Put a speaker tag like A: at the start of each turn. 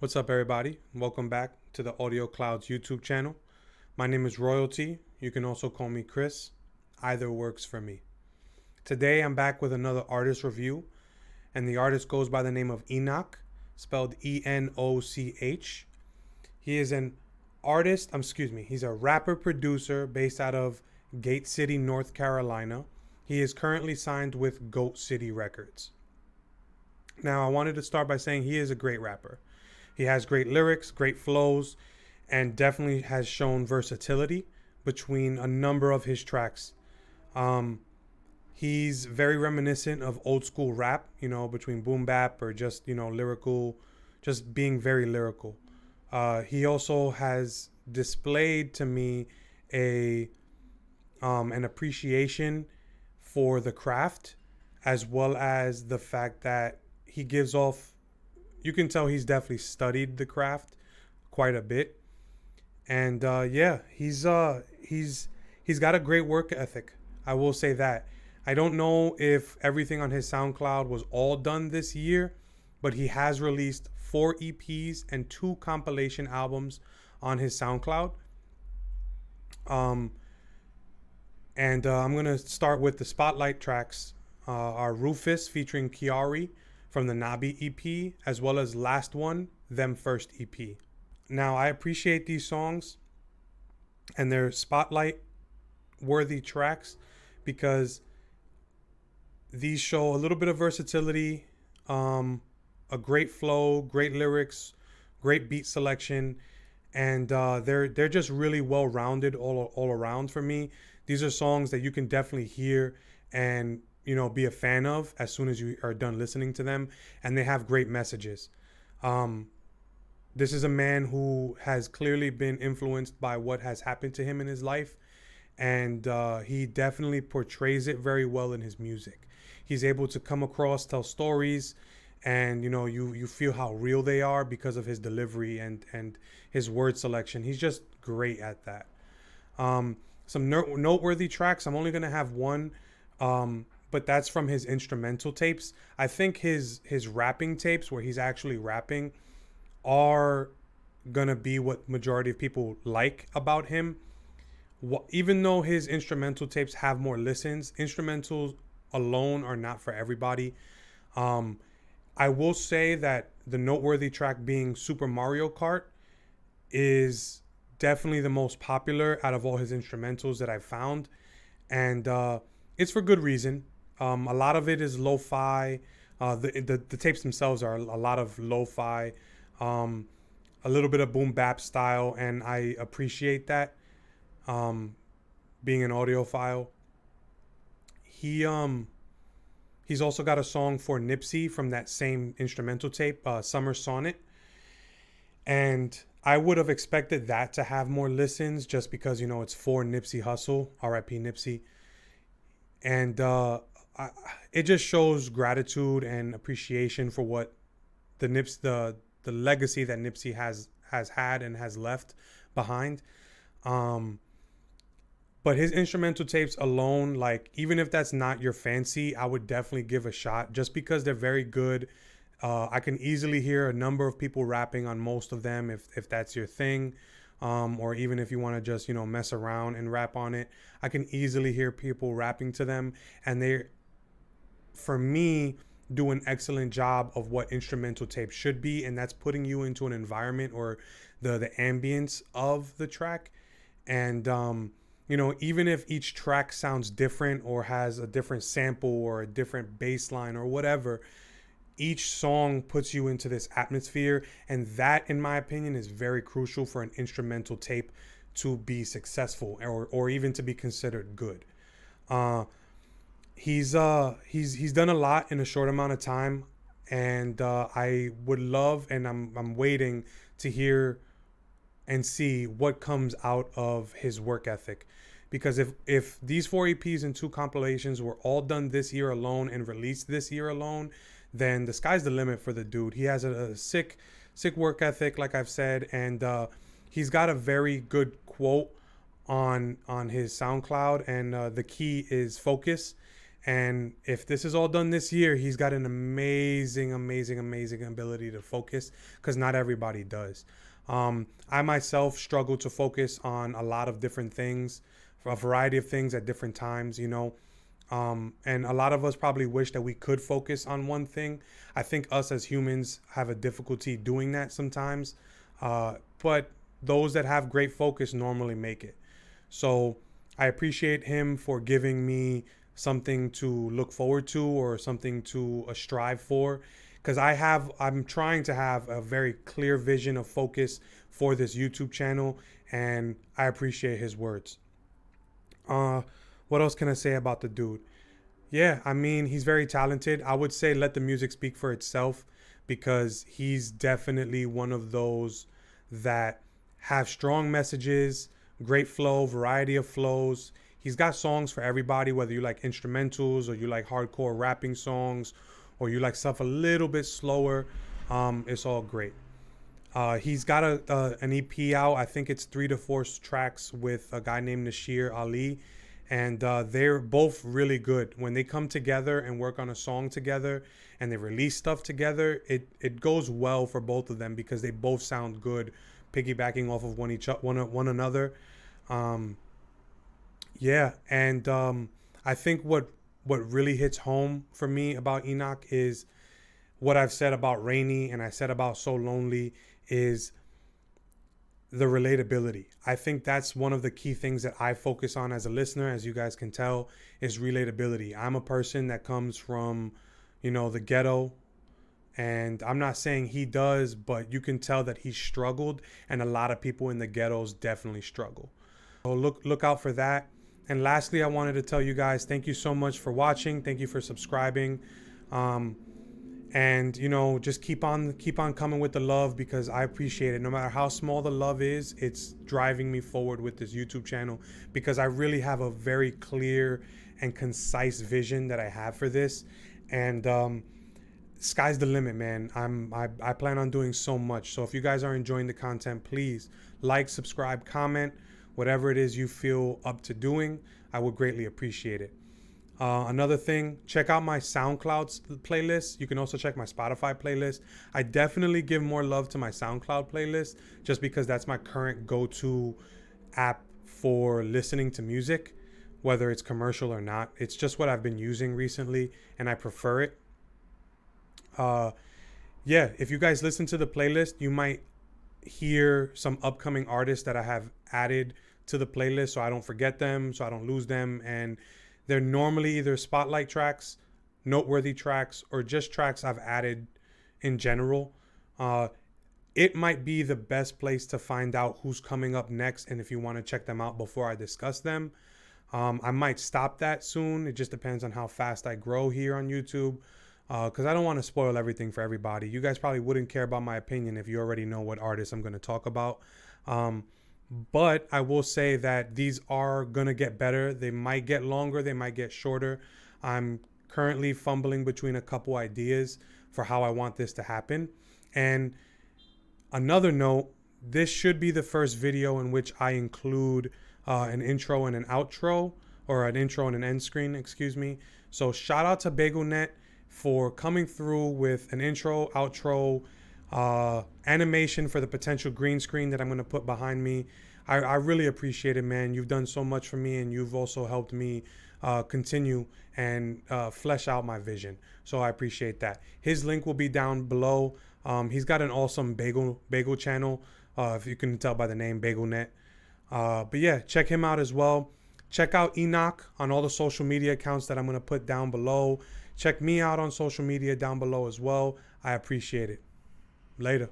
A: What's up, everybody? Welcome back to the Audio Clouds YouTube channel. My name is Royalty. You can also call me Chris. Either works for me. Today, I'm back with another artist review, and the artist goes by the name of Enoch, spelled Enoch. He is an he's a rapper producer based out of Gate City, North Carolina. He is currently signed with Goat City Records. Now, I wanted to start by saying he is a great rapper. He has great lyrics, great flows, and definitely has shown versatility between a number of his tracks. Um, he's very reminiscent of old school rap, between boom bap or just, lyrical, just being very lyrical. He also has displayed to me a an appreciation for the craft, as well as the fact that he gives off, you can tell he's definitely studied the craft quite a bit. And yeah, he's got a great work ethic. I will say that. I don't know if everything on his SoundCloud was all done this year, but he has released 4 EPs and 2 compilation albums on his SoundCloud. Um, and I'm gonna start with the spotlight tracks. Are Rufus featuring Kiari from the Nabi EP, as well as Last One, Them First EP. Now, I appreciate these songs and they're spotlight worthy tracks because these show a little bit of versatility, a great flow, great lyrics, great beat selection, and they're just really well rounded all around for me. These are songs that you can definitely hear and be a fan of as soon as you are done listening to them, and they have great messages. This is a man who has clearly been influenced by what has happened to him in his life, and he definitely portrays it very well in his music. He's able to come across, tell stories, and you feel how real they are because of his delivery and his word selection. He's just great at that. Some noteworthy tracks. I'm only gonna have one. But that's from his instrumental tapes. I think his rapping tapes, where he's actually rapping, are gonna be what majority of people like about him. Even though his instrumental tapes have more listens, instrumentals alone are not for everybody. I will say that the noteworthy track being Super Mario Kart is definitely the most popular out of all his instrumentals that I've found, and it's for good reason. A lot of it is lo-fi. The tapes themselves are a lot of lo-fi, a little bit of boom bap style, and I appreciate that. Being an audiophile, he's also got a song for Nipsey from that same instrumental tape, Summer Sonnet, and I would have expected that to have more listens just because it's for Nipsey Hussle, R.I.P. Nipsey, and it just shows gratitude and appreciation for what the legacy that Nipsey has had and has left behind. But his instrumental tapes alone, like, even if that's not your fancy, I would definitely give a shot just because they're very good. I can easily hear a number of people rapping on most of them if that's your thing. Or even if you want to just mess around and rap on it, I can easily hear people rapping to them, and they, for me, do an excellent job of what instrumental tape should be, and that's putting you into an environment or the ambience of the track. And even if each track sounds different or has a different sample or a different bass line or whatever, each song puts you into this atmosphere, and that, in my opinion, is very crucial for an instrumental tape to be successful or even to be considered good. He's done a lot in a short amount of time, and I would love, and I'm waiting to hear and see what comes out of his work ethic, because if these 4 EPs and 2 compilations were all done this year alone and released this year alone, then the sky's the limit for the dude. He has a sick work ethic, like I've said, and he's got a very good quote on his SoundCloud, and the key is focus. And if this is all done this year, he's got an amazing, amazing, amazing ability to focus, because not everybody does. I myself struggle to focus on a lot of different things, a variety of things at different times, you know. And a lot of us probably wish that we could focus on one thing. I think us as humans have a difficulty doing that sometimes. But those that have great focus normally make it. So I appreciate him for giving me something to look forward to, or something to strive for, because I'm trying to have a very clear vision of focus for this YouTube channel, and I appreciate his words. What else can I say about the dude? Yeah, I mean, he's very talented. I would say let the music speak for itself, because he's definitely one of those that have strong messages, great flow, variety of flows. He's got songs for everybody, whether you like instrumentals or you like hardcore rapping songs or you like stuff a little bit slower. It's all great. He's got an EP out. I think it's 3 to 4 tracks with a guy named Nashir Ali. And they're both really good. When they come together and work on a song together and they release stuff together, it goes well for both of them, because they both sound good, piggybacking off of one another. Yeah, and I think what really hits home for me about Enoch is what I've said about Rainy and I said about So Lonely, is the relatability. I think that's one of the key things that I focus on as a listener, as you guys can tell, is relatability. I'm a person that comes from, you know, the ghetto, and I'm not saying he does, but you can tell that he struggled, and a lot of people in the ghettos definitely struggle. So look out for that. And lastly, I wanted to tell you guys, thank you so much for watching. Thank you for subscribing. And, you know, just keep on coming with the love, because I appreciate it. No matter how small the love is, it's driving me forward with this YouTube channel, because I really have a very clear and concise vision that I have for this. And sky's the limit, man. I plan on doing so much. So if you guys are enjoying the content, please like, subscribe, comment, whatever it is you feel up to doing. I would greatly appreciate it. Another thing, check out my SoundCloud playlist. You can also check my Spotify playlist. I definitely give more love to my SoundCloud playlist, just because that's my current go-to app for listening to music, whether it's commercial or not. It's just what I've been using recently, and I prefer it. Yeah, if you guys listen to the playlist, you might hear some upcoming artists that I have added to the playlist, so I don't forget them, so I don't lose them. And they're normally either spotlight tracks, noteworthy tracks, or just tracks I've added in general. It might be the best place to find out who's coming up next, and if you want to check them out before I discuss them. I might stop that soon. It just depends on how fast I grow here on YouTube, because I don't want to spoil everything for everybody. You guys probably wouldn't care about my opinion if you already know what artists I'm going to talk about. But I will say that these are going to get better. They might get longer. They might get shorter. I'm currently fumbling between a couple ideas for how I want this to happen. And another note, this should be the first video in which I include an intro and an outro, or an intro and an end screen, excuse me. So shout out to BagelNet for coming through with an intro, outro, animation for the potential green screen that I'm going to put behind me. I really appreciate it, man. You've done so much for me, and you've also helped me continue and flesh out my vision. So I appreciate that. His link will be down below. He's got an awesome bagel channel, if you can tell by the name, BagelNet. But yeah, check him out as well. Check out Enoch on all the social media accounts that I'm going to put down below. Check me out on social media down below as well. I appreciate it. Later.